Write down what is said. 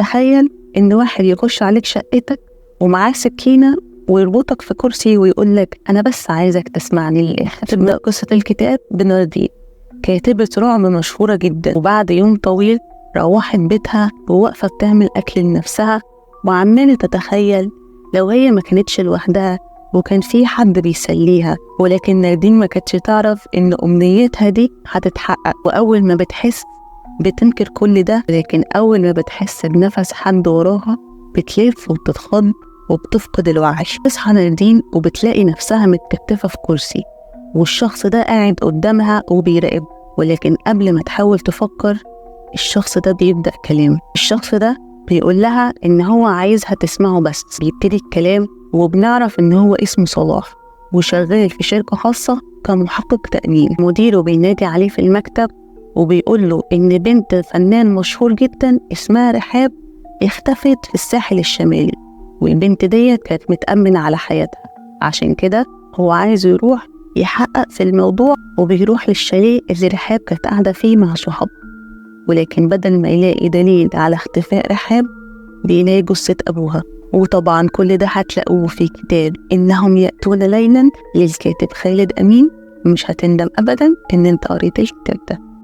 تخيل إن واحد يخش عليك شقتك ومعاه سكينة ويربطك في كرسي ويقولك أنا بس عايزك تسمعني للآخر. تبدأ قصة الكتاب بناردين، كاتبة رعب مشهورة جدا، وبعد يوم طويل روحت بيتها وواقفة بتعمل أكل لنفسها وعمالة تتخيل لو هي ما كانتش لوحدها وكان في حد بيسليها. ولكن ناردين ما كانتش تعرف إن أمنيتها دي هتتحقق. وأول ما بتحس بتنكر كل ده، لكن أول ما بتحس بنفس حد وراها بتلف وبتتخض وبتفقد الوعي. تصحى ناردين وبتلاقي نفسها متكتفة في كرسي والشخص ده قاعد قدامها وبيراقب. ولكن قبل ما تحاول تفكر الشخص ده بيبدأ كلام. الشخص ده بيقول لها إن هو عايزها تسمعه بس. بيبتدي الكلام وبنعرف إن هو اسمه صلاح وشغال في شركة خاصة كمحقق تأمين. مديره بينادي عليه في المكتب وبيقول له إن بنت فنان مشهور جدا اسمها رحاب اختفت في الساحل الشمالي، والبنت ديت كانت متأمنة على حياتها. عشان كده هو عايز يروح يحقق في الموضوع، وبيروح للشاليه اللي رحاب كانت قاعدة فيه مع صحابها. ولكن بدل ما يلاقي دليل على اختفاء رحاب بيلاقي جثة أبوها. وطبعا كل ده هتلاقوه في كتاب إنهم يأتون ليلا للكاتب خالد أمين. مش هتندم أبدا إن انت قريت الكتاب ده.